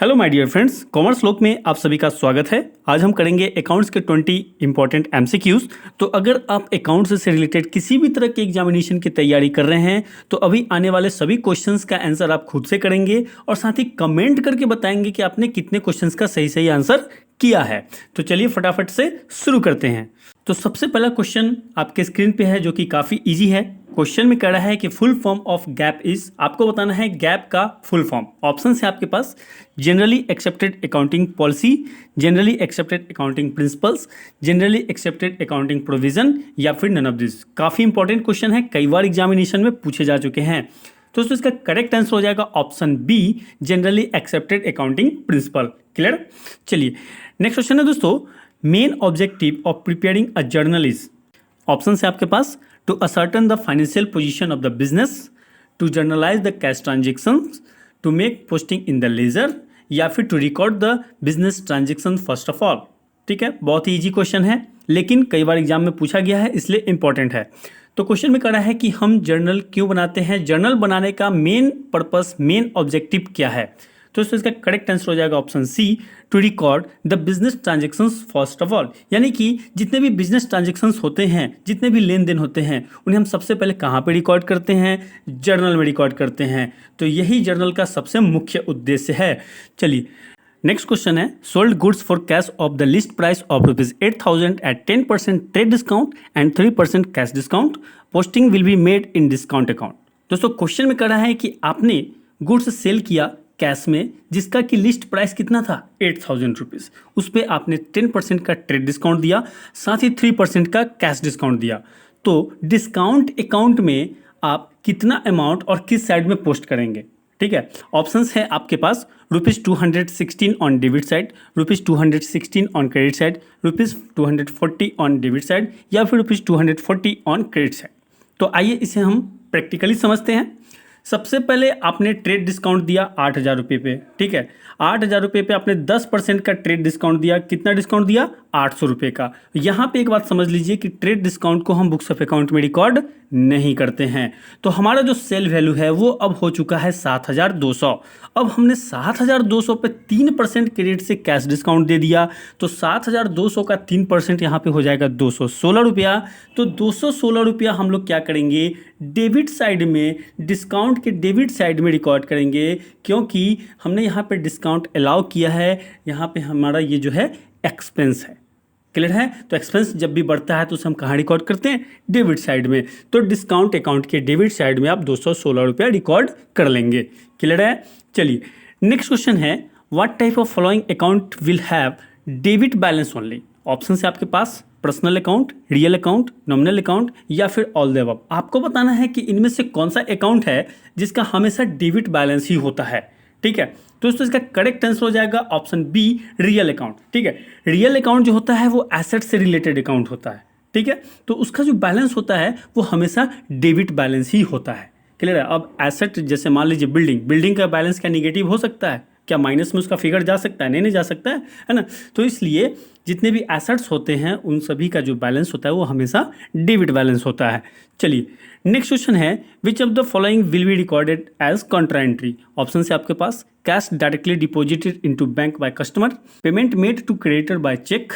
Hello my dear friends, commerce लोक में आप सभी का स्वागत है। आज हम करेंगे अकाउंट्स के 20 इंपॉर्टेंट एमसीक्यूज। तो अगर आप अकाउंट्स से रिलेटेड किसी भी तरह के एग्जामिनेशन की तैयारी कर रहे हैं तो अभी आने वाले सभी क्वेश्चंस का आंसर आप खुद से करेंगे और साथ ही कमेंट करके बताएंगे कि आपने कितने क्वेश्चंस का सही सही आंसर किया है। तो चलिए फटाफट से शुरू करते हैं। तो सबसे पहला क्वेश्चन आपके स्क्रीन पे है जो कि काफ़ी इजी है। क्वेश्चन में कह रहा है कि full form of gap is, आपको बताना है गैप का फुल फॉर्म। ऑप्शन है आपके पास generally accepted accounting policy, generally accepted accounting principles, generally accepted accounting provision या फिर नन ऑफ दिस। काफ़ी इंपॉर्टेंट क्वेश्चन है, कई बार एग्जामिनेशन में पूछे जा चुके हैं। तो इसका करेक्ट आंसर हो जाएगा option B, generally accepted accounting principle. Clear? चलिए नेक्स्ट क्वेश्चन है दोस्तों, main objective of preparing a journal is. Option है आपके पास to ascertain the financial position of the business, to journalize the cash transactions, to make posting in the ledger या फिर to record the business transaction first of all. ठीक है, बहुत ही easy question है लेकिन कई बार एग्जाम में पूछा गया है इसलिए इंपॉर्टेंट है। तो क्वेश्चन में कह रहा है कि हम जर्नल क्यों बनाते हैं, जर्नल बनाने का मेन पर्पस, मेन ऑब्जेक्टिव क्या है। तो इसका करेक्ट आंसर हो जाएगा option C, to record the business transactions first of all. यानी कि जितने भी बिजनेस ट्रांजेक्शंस होते हैं, जितने भी लेन देन होते हैं, उन्हें हम सबसे पहले कहाँ पे रिकॉर्ड करते हैं? जर्नल में रिकॉर्ड करते हैं। तो यही जर्नल का सबसे मुख्य उद्देश्य है। चलिए नेक्स्ट क्वेश्चन है, sold goods for cash of the list price of ₹8,000 at 10% trade discount and 3% cash discount, posting will be made in discount account. दोस्तों क्वेश्चन में कह रहा है कि आपने गुड्स सेल किया कैश में जिसका कि लिस्ट प्राइस कितना था? 8,000 रुपीज़। उस पर आपने 10% का ट्रेड डिस्काउंट दिया, साथ ही 3% का कैश डिस्काउंट दिया। तो डिस्काउंट अकाउंट में आप कितना अमाउंट और किस साइड में पोस्ट करेंगे? ठीक है, ऑप्शंस है आपके पास ₹216 on debit side, ₹216 on credit side, ₹240 on debit side या फिर ₹240 ऑन क्रेडिट साइड। तो आइए इसे हम प्रैक्टिकली समझते हैं। सबसे पहले आपने ट्रेड डिस्काउंट दिया 8,000 रुपये पे। ठीक है, 8,000 रुपये पे आपने 10% का ट्रेड डिस्काउंट दिया। कितना डिस्काउंट दिया? 800 रुपये का। यहाँ पे एक बात समझ लीजिए कि ट्रेड डिस्काउंट को हम बुक्स ऑफ अकाउंट में रिकॉर्ड नहीं करते हैं। तो हमारा जो सेल वैल्यू है वो अब हो चुका है 7,200। अब हमने 7,200 पे 3% क्रेडिट से कैश डिस्काउंट दे दिया। तो 7,200 का 3% यहाँ पे हो जाएगा 216 रुपया। तो 216 रुपया हम लोग क्या करेंगे? डेबिट साइड में, डिस्काउंट के डेबिट साइड में रिकॉर्ड करेंगे, क्योंकि हमने यहाँ पे डिस्काउंट अलाउ किया है। यहाँ पे हमारा ये जो है एक्सपेंस है। क्लियर है? तो एक्सपेंस जब भी बढ़ता है तो उसे हम कहाँ रिकॉर्ड करते हैं? डेबिट साइड में। तो डिस्काउंट अकाउंट के डेबिट साइड में आप 216 रुपया रिकॉर्ड कर लेंगे। क्लियर है? चलिए नेक्स्ट क्वेश्चन है, what type of following account will have debit balance only. Option है आपके पास personal account, real account, nominal account या फिर ऑल द अबव। आपको बताना है कि इनमें से कौन सा अकाउंट है जिसका हमेशा डेबिट बैलेंस ही होता है। ठीक है, तो इसका करेक्ट आंसर हो जाएगा ऑप्शन बी, रियल अकाउंट। ठीक है, रियल अकाउंट जो होता है वो एसेट से रिलेटेड अकाउंट होता है। ठीक है, तो उसका जो बैलेंस होता है वो हमेशा डेबिट बैलेंस ही होता है। क्लियर है? अब एसेट जैसे मान लीजिए बिल्डिंग का बैलेंस क्या निगेटिव हो सकता है? क्या माइनस में उसका फिगर जा सकता है? नहीं जा सकता है ना। तो इसलिए जितने भी एसेट्स होते हैं उन सभी का जो बैलेंस होता है वो हमेशा डेबिट बैलेंस होता है। चलिए नेक्स्ट क्वेश्चन है, which of the following will be recorded as contra entry. Option है आपके पास cash directly deposited into bank by customer, payment made to creditor by cheque,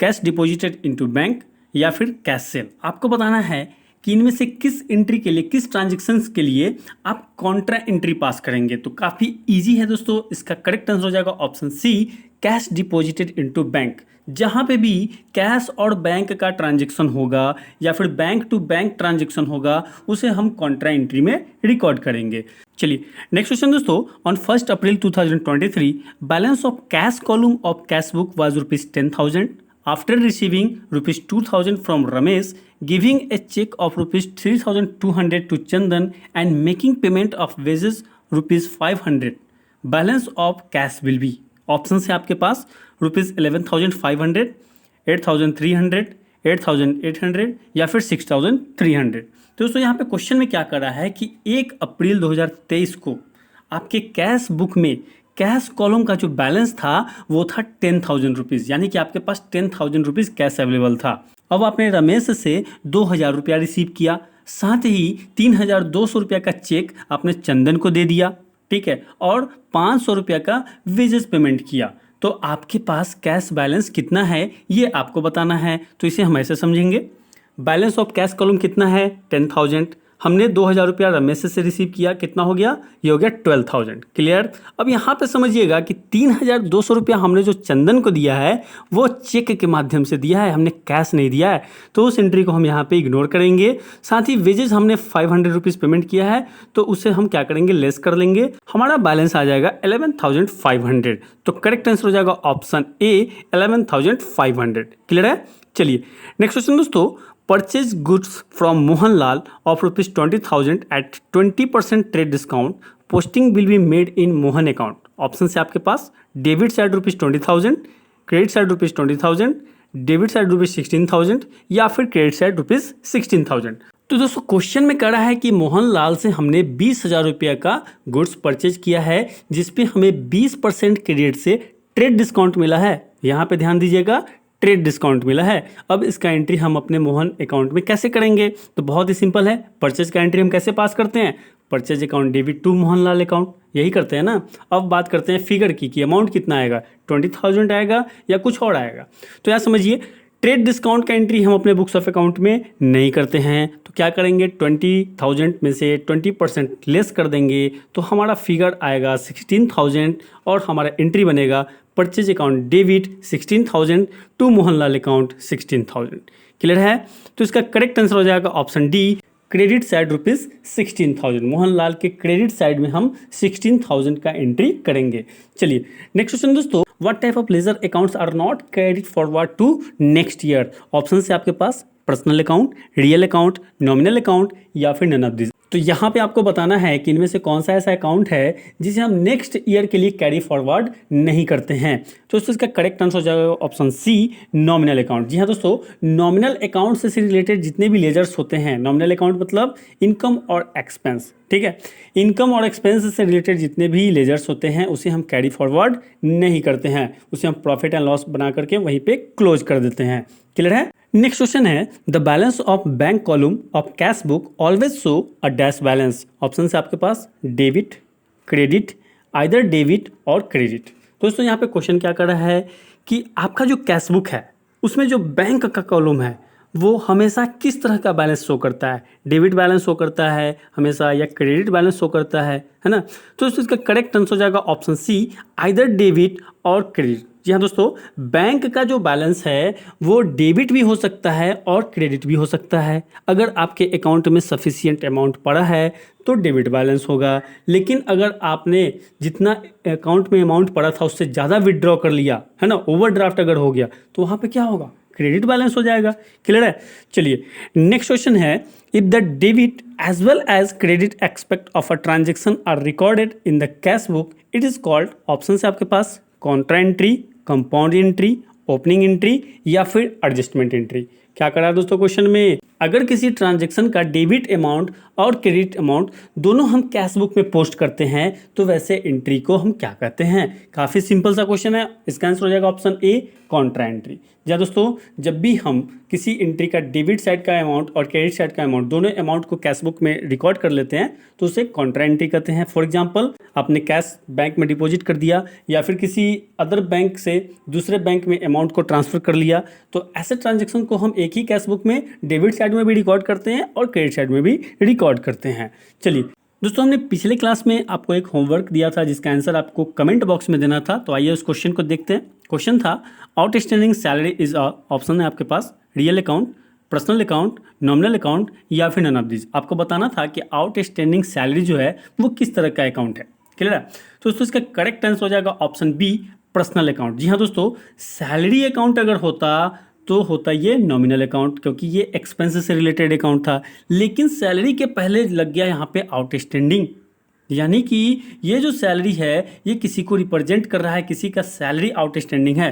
cash deposited into bank या फिर cash cell. आपको बताना है कि इनमें से किस एंट्री के लिए, किस ट्रांजेक्शन्स के लिए आप कॉन्ट्रा एंट्री पास करेंगे। तो काफ़ी इजी है दोस्तों, इसका करेक्ट आंसर हो जाएगा option C, cash deposited into bank. जहाँ पे भी कैश और बैंक का ट्रांजेक्शन होगा या फिर बैंक टू बैंक ट्रांजेक्शन होगा उसे हम कॉन्ट्रा एंट्री में रिकॉर्ड करेंगे। चलिए नेक्स्ट क्वेश्चन दोस्तों, on 1 April 2023 balance of cash column of cash book was ₹10,000 after receiving ₹2,000 from Ramesh, giving a check of ₹3,200 to Chandan and making payment of wages ₹500. Balance of cash will be। Option है आपके पास ₹11,500, 8,300, 8,800 या फिर 6,300। तो दोस्तों यहाँ पे question में क्या कर रहा है कि 1 अप्रैल 2023 को आपके कैश बुक में कैश कॉलम का जो बैलेंस था वो था 10,000 रुपीज़, यानी कि आपके पास 10,000 रुपीज़ कैश अवेलेबल था। अब आपने रमेश से 2,000 रुपया रिसीव किया, साथ ही 3,200 रुपया का चेक आपने चंदन को दे दिया। ठीक है, और 500 रुपया का वेजेस पेमेंट किया, तो आपके पास कैश बैलेंस कितना है ये आपको बताना है। तो इसे हम ऐसे समझेंगे, बैलेंस ऑफ कैश कॉलम कितना है 10,000, हमने 2,000 रुपया रमेश से रिसीव किया, कितना हो गया, ये हो गया 12,000। क्लियर। अब यहाँ पे समझिएगा कि 3,200 रुपया हमने जो चंदन को दिया है वो चेक के माध्यम से दिया है, हमने कैश नहीं दिया है, तो उस एंट्री को हम यहाँ पे इग्नोर करेंगे। साथ ही वेजेस हमने 500 रुपीज़ पेमेंट किया है, तो उसे हम क्या करेंगे, लेस कर लेंगे, हमारा बैलेंस आ जाएगा 11,500। तो करेक्ट आंसर हो जाएगा ऑप्शन ए 11,500। क्लियर है। चलिए नेक्स्ट क्वेश्चन दोस्तों, purchase goods from Mohanlal of ₹20,000 at 20% trade discount, posting will be made in Mohan account. Option है आपके पास, debit side ₹20,000, credit side ₹20,000, debit side ₹16,000 या फिर क्रेडिट साइड ₹16,000। तो दोस्तों क्वेश्चन में कह रहा है कि मोहनलाल से हमने 20,000 रुपया का गुड्स परचेज किया है जिसपे हमें 20% क्रेडिट से ट्रेड डिस्काउंट मिला है। यहाँ पे ध्यान दीजिएगा, ट्रेड डिस्काउंट मिला है। अब इसका एंट्री हम अपने मोहन अकाउंट में कैसे करेंगे, तो बहुत ही सिंपल है। परचेज का एंट्री हम कैसे पास करते हैं, purchase account debit to Mohanlal account, यही करते हैं ना। अब बात करते हैं फिगर की कि अमाउंट कितना आएगा, 20,000 आएगा या कुछ और आएगा। तो यहाँ समझिए, ट्रेड डिस्काउंट का एंट्री हम अपने बुक्स ऑफ अकाउंट में नहीं करते हैं, तो क्या करेंगे, 20,000 में से 20% लेस कर देंगे, तो हमारा फिगर आएगा 16,000 और हमारा एंट्री बनेगा purchase account debit 16,000 to Mohanlal account 16,000। Clear है। तो इसका करेक्ट आंसर हो जाएगा option D, credit side ₹16,000। Mohanlal के क्रेडिट साइड में हम 16,000 का एंट्री करेंगे। चलिए नेक्स्ट क्वेश्चन दोस्तों, what type of ledger accounts are not carried forward to next year. Option है आपके पास, personal account, real account, nominal account या फिर नन ऑफ दिस। तो यहाँ पे आपको बताना है कि इनमें से कौन सा ऐसा अकाउंट है जिसे हम नेक्स्ट ईयर के लिए कैरी फॉरवर्ड नहीं करते हैं। तो इसका करेक्ट आंसर हो जाएगा ऑप्शन सी, नॉमिनल अकाउंट। जी हाँ दोस्तों, नॉमिनल अकाउंट से रिलेटेड जितने भी लेजर्स होते हैं, नॉमिनल अकाउंट मतलब इनकम और एक्सपेंस, ठीक है, इनकम और एक्सपेंस से रिलेटेड जितने भी लेजर्स होते हैं उसे हम कैरी फॉरवर्ड नहीं करते हैं, उसे हम प्रॉफिट एंड लॉस बना करके वहीं पे क्लोज कर देते हैं। क्लियर है। नेक्स्ट क्वेश्चन है, the balance of bank column of cash book always show a dash balance. Option है आपके पास, डेबिट, क्रेडिट, आइदर डेबिट और क्रेडिट। दोस्तों यहाँ पे क्वेश्चन क्या कर रहा है कि आपका जो कैश बुक है उसमें जो बैंक का कॉलम है वो हमेशा किस तरह का बैलेंस शो करता है, डेबिट बैलेंस शो करता है हमेशा या क्रेडिट बैलेंस शो करता है ना। तो इसका करेक्ट आंसर हो जाएगा ऑप्शन सी, आइदर डेबिट और क्रेडिट। जी हाँ दोस्तों, बैंक का जो बैलेंस है वो डेबिट भी हो सकता है और क्रेडिट भी हो सकता है। अगर आपके अकाउंट में सफिशिएंट अमाउंट पड़ा है तो डेबिट बैलेंस होगा, लेकिन अगर आपने जितना अकाउंट में अमाउंट पड़ा था उससे ज़्यादा विड्रॉ कर लिया है ना, ओवरड्राफ्ट अगर हो गया तो वहाँ पे क्या होगा, क्रेडिट बैलेंस हो जाएगा। क्लियर है। चलिए नेक्स्ट क्वेश्चन है, if the debit as well as credit aspect of a transaction are recorded in the cash book, it is called. Option है आपके पास, contra entry, compound entry, opening entry या फिर एडजस्टमेंट एंट्री। क्या करा दोस्तों question में, अगर किसी ट्रांजैक्शन का डेबिट अमाउंट और क्रेडिट अमाउंट दोनों हम कैश बुक में पोस्ट करते हैं तो वैसे एंट्री को हम क्या कहते हैं। काफ़ी सिंपल सा क्वेश्चन है, इसका आंसर हो जाएगा ऑप्शन ए, कॉन्ट्रा एंट्री। जी दोस्तों, जब भी हम किसी एंट्री का डेबिट साइड का अमाउंट और क्रेडिट साइड का अमाउंट दोनों अमाउंट को कैश बुक में रिकॉर्ड कर लेते हैं तो उसे कॉन्ट्रा एंट्री कहते हैं। फॉर एग्जांपल, आपने कैश बैंक में डिपॉजिट कर दिया या फिर किसी अदर बैंक से दूसरे बैंक में अमाउंट को ट्रांसफर कर लिया, तो ऐसे ट्रांजेक्शन को हम एक ही कैश बुक में डेबिट साइड में भी रिकॉर्ड करते हैं और क्रेडिट साइड में भी रिकॉर्ड करते हैं। चलिए दोस्तों, हमने पिछले क्लास में आपको एक होमवर्क दिया था जिसका आंसर आपको कमेंट बॉक्स में देना था, तो आइए उस क्वेश्चन को देखते हैं। क्वेश्चन था, outstanding salary is a, option है आपके पास, real account, personal account, nominal account या फिर नन ऑफ दिस। आपको बताना था कि आउटस्टैंडिंग सैलरी जो है वो किस तरह का अकाउंट है। क्लियर है। तो दोस्तों इसका करेक्ट आंसर हो जाएगा ऑप्शन बी, पर्सनल अकाउंट। जी हाँ दोस्तों, सैलरी अकाउंट अगर होता तो होता ये नॉमिनल अकाउंट, क्योंकि ये एक्सपेंसेस से रिलेटेड अकाउंट था, लेकिन सैलरी के पहले लग गया यहाँ पे आउटस्टैंडिंग, यानी कि ये जो सैलरी है ये किसी को रिप्रेजेंट कर रहा है, किसी का सैलरी आउटस्टैंडिंग है।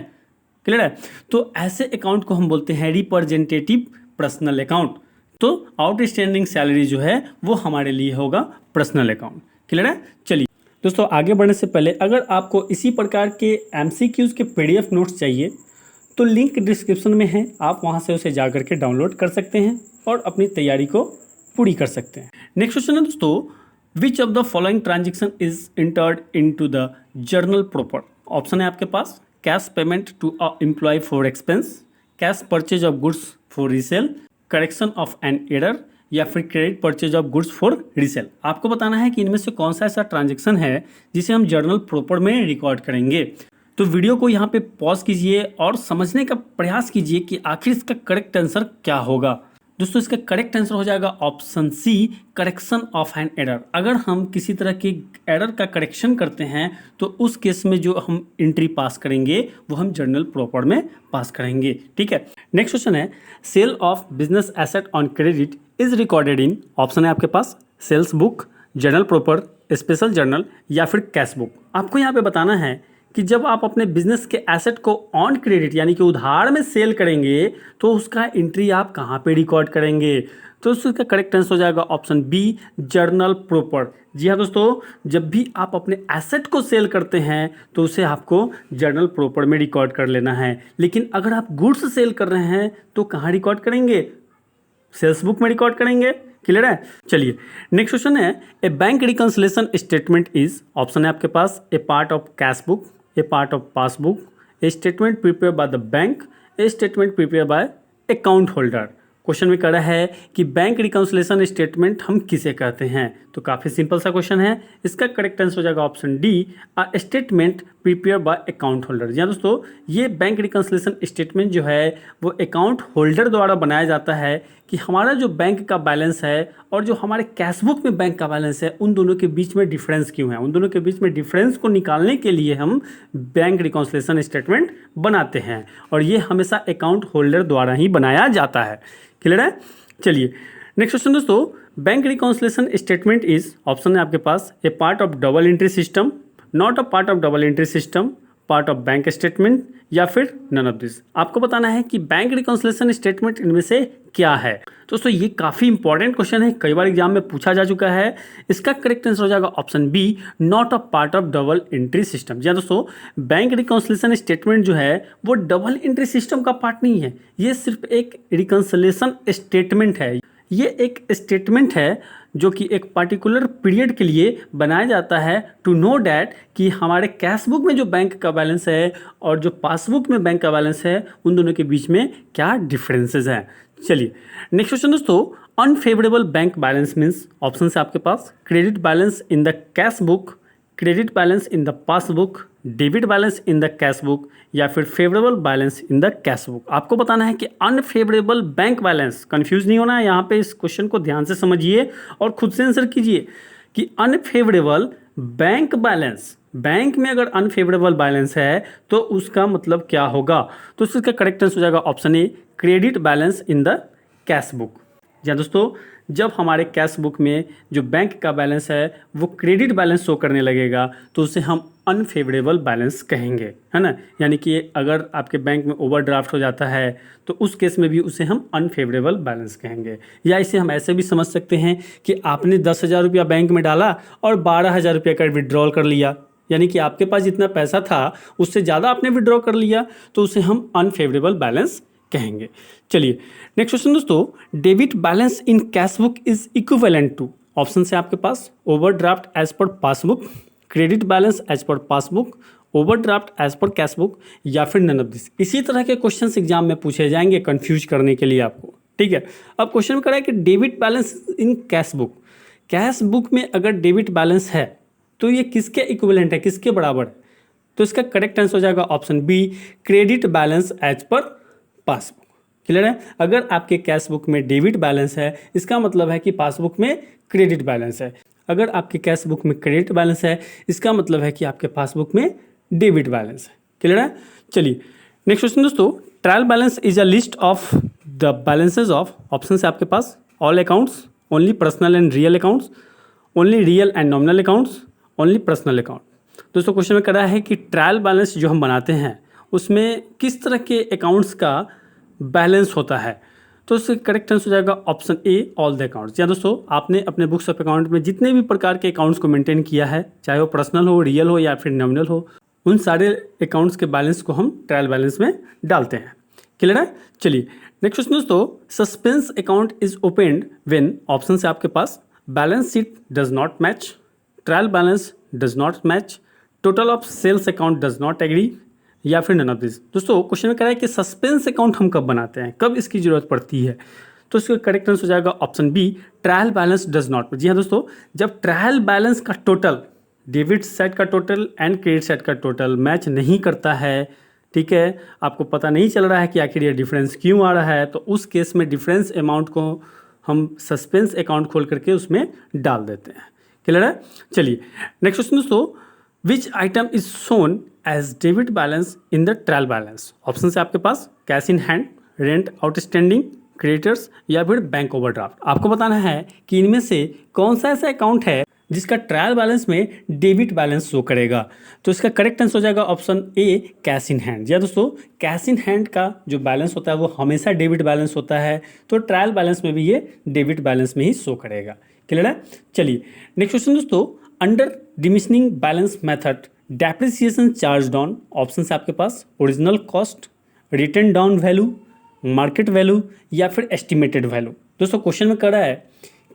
क्लियर है। तो ऐसे अकाउंट को हम बोलते हैं रिप्रेजेंटेटिव पर्सनल अकाउंट। तो आउटस्टैंडिंग सैलरी जो है वो हमारे लिए होगा पर्सनल अकाउंट। क्लियर है। चलिए दोस्तों, आगे बढ़ने से पहले अगर आपको इसी प्रकार के MCQs के PDF नोट्स चाहिए तो लिंक डिस्क्रिप्शन में है, आप वहां से उसे जा करके डाउनलोड कर सकते हैं और अपनी तैयारी को पूरी कर सकते हैं। नेक्स्ट क्वेश्चन है दोस्तों, which of the following transaction is entered in to the journal proper. Option है आपके पास cash payment to a employ for expense, cash purchase of goods for resale, correction of an error, या फिर credit purchase of goods for resale. आपको बताना है कि इनमें से कौन सा ऐसा ट्रांजेक्शन है जिसे हम जर्नल प्रॉपर में रिकॉर्ड करेंगे। तो वीडियो को यहाँ पे पॉज कीजिए और समझने का प्रयास कीजिए कि आखिर इसका करेक्ट आंसर क्या होगा। दोस्तों इसका करेक्ट आंसर हो जाएगा option C, correction of an error. अगर हम किसी तरह की एरर का करेक्शन करते हैं तो उस केस में जो हम एंट्री पास करेंगे वो हम जर्नल प्रॉपर में पास करेंगे। ठीक है, नेक्स्ट क्वेश्चन है sale of business asset on credit is recorded in. Option है आपके पास sales book, journal proper, special journal, या फिर कैश बुक। आपको यहाँ पे बताना है कि जब आप अपने बिजनेस के एसेट को ऑन क्रेडिट यानी कि उधार में सेल करेंगे तो उसका एंट्री आप कहाँ पे रिकॉर्ड करेंगे। तो उसका करेक्ट आंसर हो जाएगा ऑप्शन बी, जर्नल प्रॉपर। जी हाँ दोस्तों, जब भी आप अपने एसेट को सेल करते हैं तो उसे आपको जर्नल प्रॉपर में रिकॉर्ड कर लेना है। लेकिन अगर आप गुड्स सेल कर रहे हैं तो कहाँ रिकॉर्ड करेंगे, सेल्स बुक में रिकॉर्ड करेंगे। क्लियर है। चलिए नेक्स्ट क्वेश्चन है a bank reconciliation statement is. Option है आपके पास a part of cash book, a part of passbook, a statement prepare by the bank, a statement prepare by account holder. Question में कह रहा है कि बैंक रिकंसिलिएशन स्टेटमेंट हम किसे कहते हैं। तो काफ़ी सिंपल सा क्वेश्चन है, इसका करेक्ट आंसर हो जाएगा option D, a statement prepare by account holder. जी हाँ दोस्तों, ये बैंक रिकंसिलिएशन स्टेटमेंट जो है वो अकाउंट होल्डर द्वारा बनाया जाता है कि हमारा जो बैंक का बैलेंस है और जो हमारे कैश बुक में बैंक का बैलेंस है उन दोनों के बीच में डिफरेंस क्यों है। उन दोनों के बीच में डिफरेंस को निकालने के लिए हम बैंक रिकंसिलिएशन स्टेटमेंट बनाते हैं और ये हमेशा अकाउंट होल्डर द्वारा ही बनाया जाता है। क्लियर है। चलिए नेक्स्ट क्वेश्चन दोस्तों, bank reconciliation statement is. Option है आपके पास a part of double entry system, not a part of double entry system, part of bank statement, या फिर नन ऑफ दिस। आपको बताना है कि बैंक रिकंसिलिएशन स्टेटमेंट इनमें से क्या है। दोस्तों ये काफ़ी इंपॉर्टेंट क्वेश्चन है, कई बार एग्जाम में पूछा जा चुका है। इसका करेक्ट आंसर हो जाएगा option B, not a part of double entry system. जी दोस्तों, बैंक रिकंसिलिएशन स्टेटमेंट जो है वो डबल एंट्री सिस्टम का पार्ट नहीं है, ये सिर्फ एक रिकंसिलिएशन स्टेटमेंट है। ये एक स्टेटमेंट है जो कि एक पार्टिकुलर पीरियड के लिए बनाया जाता है टू नो डैट कि हमारे कैश बुक में जो बैंक का बैलेंस है और जो पासबुक में बैंक का बैलेंस है उन दोनों के बीच में क्या डिफरेंसेस हैं। चलिए नेक्स्ट क्वेश्चन दोस्तों, unfavourable bank balance means. Option है आपके पास credit balance in the cash book, credit balance in the passbook, debit balance in the cash book, या फिर favourable balance in the cash book. आपको बताना है कि अनफेवरेबल बैंक बैलेंस, कंफ्यूज नहीं होना है यहाँ पे, इस क्वेश्चन को ध्यान से समझिए और खुद से आंसर कीजिए कि अनफेवरेबल बैंक बैलेंस, बैंक में अगर अनफेवरेबल बैलेंस है तो उसका मतलब क्या होगा। तो इसका करेक्ट आंसर हो जाएगा option A, credit balance in the cash book. जी दोस्तों, जब हमारे कैश बुक में जो बैंक का बैलेंस है वो क्रेडिट बैलेंस शो करने लगेगा तो उसे हम अनफेवरेबल बैलेंस कहेंगे, है ना। यानी कि अगर आपके बैंक में ओवरड्राफ्ट हो जाता है तो उस केस में भी उसे हम अनफेवरेबल बैलेंस कहेंगे। या इसे हम ऐसे भी समझ सकते हैं कि आपने 10,000 रुपया बैंक में डाला और 12,000 रुपये का विड्रॉल कर लिया, यानी कि आपके पास जितना पैसा था उससे ज़्यादा आपने विड्रॉ कर लिया, तो उसे हम अनफेवरेबल बैलेंस कहेंगे। चलिए नेक्स्ट क्वेश्चन दोस्तों, debit balance in cash book is equivalent to. Option है आपके पास overdraft as per passbook, credit balance as per passbook, overdraft as per cash book, या फिर नन ऑफ दिस। इसी तरह के क्वेश्चंस एग्जाम में पूछे जाएंगे कंफ्यूज करने के लिए आपको। ठीक है, अब क्वेश्चन में कह रहा है कि debit balance in cash book, cash book में अगर डेबिट बैलेंस है तो ये किसके इक्विवेलेंट है, किसके बराबर है। तो इसका करेक्ट आंसर हो जाएगा option B, credit balance as per passbook. Clear है। अगर आपके कैश बुक में डेबिट बैलेंस है इसका मतलब है कि पासबुक में क्रेडिट बैलेंस है। अगर आपके कैश बुक में क्रेडिट बैलेंस है इसका मतलब है कि आपके पासबुक में डेबिट बैलेंस है। क्लियर है। चलिए नेक्स्ट क्वेश्चन दोस्तों, trial balance is a list of the balances of. Option है आपके पास all accounts, only personal and real accounts, only real and nominal accounts, only personal account. दोस्तों question में कह रहा है कि ट्रायल बैलेंस जो हम बनाते हैं उसमें किस तरह के अकाउंट्स का बैलेंस होता है। तो उसका करेक्ट आंसर हो जाएगा option A, all the accounts. या दोस्तों, आपने अपने बुक्स ऑफ अकाउंट में जितने भी प्रकार के अकाउंट्स को मेंटेन किया है, चाहे वो पर्सनल हो, रियल हो या फिर नॉमिनल हो, उन सारे अकाउंट्स के बैलेंस को हम ट्रायल बैलेंस में डालते हैं। क्लियर है। चलिए नेक्स्ट क्वेश्चन दोस्तों, suspense account is opened when. Option है आपके पास balance sheet does not match, trial balance does not match, total of sales account does not agree, या फिर नन ऑफ दिस। दोस्तों क्वेश्चन में कह रहा है कि सस्पेंस अकाउंट हम कब बनाते हैं, कब इसकी जरूरत पड़ती है, तो इसका करेक्ट आंसर हो जाएगा option B, trial balance does not. जी हाँ दोस्तों, जब ट्रायल बैलेंस का टोटल डेबिट साइड का टोटल एंड क्रेडिट साइड का टोटल मैच नहीं करता है, ठीक है, आपको पता नहीं चल रहा है कि आखिर ये डिफरेंस क्यों आ रहा है, तो उस केस में डिफरेंस अमाउंट को हम सस्पेंस अकाउंट खोल करके उसमें डाल देते हैं। क्लियर है? चलिए नेक्स्ट क्वेश्चन दोस्तों, which item is shown as debit balance in the trial balance. Option है आपके पास cash in hand, rent outstanding, creditors, या फिर बैंक ओवरड्राफ्ट। आपको बताना है कि इनमें से कौन सा ऐसा अकाउंट है जिसका ट्रायल बैलेंस में डेबिट बैलेंस शो करेगा। तो इसका करेक्ट आंसर हो जाएगा option A, cash in hand. जी हाँ दोस्तों, कैश इन हैंड का जो बैलेंस होता है वो हमेशा डेबिट बैलेंस होता है, तो ट्रायल बैलेंस में भी ये डेबिट बैलेंस में ही शो करेगा। क्लियर है? चलिए नेक्स्ट क्वेश्चन दोस्तों, under diminishing balance method depreciation charged on. Option है आपके पास original cost, written down value, market value, या फिर एस्टिमेटेड वैल्यू। दोस्तों क्वेश्चन में कह रहा है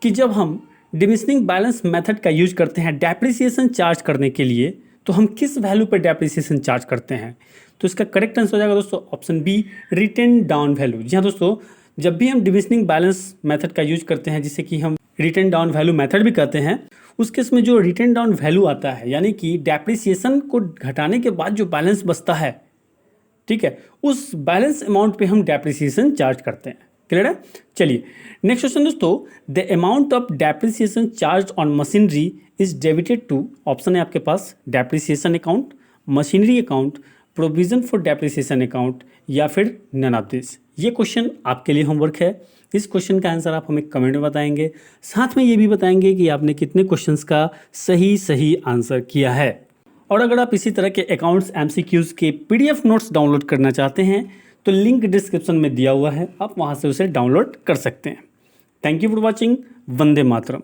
कि जब हम डिमिशनिंग बैलेंस मेथड का यूज करते हैं डेप्रिसिएशन चार्ज करने के लिए, तो हम किस वैल्यू पर डेप्रिसिएशन चार्ज करते हैं। तो इसका करेक्ट आंसर हो जाएगा दोस्तों option B, written down value. जी हाँ दोस्तों, जब भी हम डिमिशनिंग बैलेंस मेथड का यूज करते हैं, जिसे कि हम रिटर्न डाउन वैल्यू मेथड भी कहते हैं, उस केस में जो रिटर्न डाउन वैल्यू आता है, यानी कि डेप्रिसिएशन को घटाने के बाद जो बैलेंस बचता है, ठीक है, उस बैलेंस अमाउंट पे हम डेप्रिसिएशन चार्ज करते हैं। क्लियर है? चलिए नेक्स्ट क्वेश्चन दोस्तों, the amount of depreciation charge on machinery is debited to. Option है आपके पास depreciation account, machinery account, provision for depreciation account, या फिर नन ऑफ दिस। ये क्वेश्चन आपके लिए होमवर्क है। इस क्वेश्चन का आंसर आप हमें कमेंट में बताएंगे, साथ में ये भी बताएंगे कि आपने कितने क्वेश्चंस का सही आंसर किया है। और अगर आप इसी तरह के अकाउंट्स एमसीक्यूज़ के पीडीएफ नोट्स डाउनलोड करना चाहते हैं तो लिंक डिस्क्रिप्शन में दिया हुआ है, आप वहां से उसे डाउनलोड कर सकते हैं। Thank you for watching. Vande Mataram.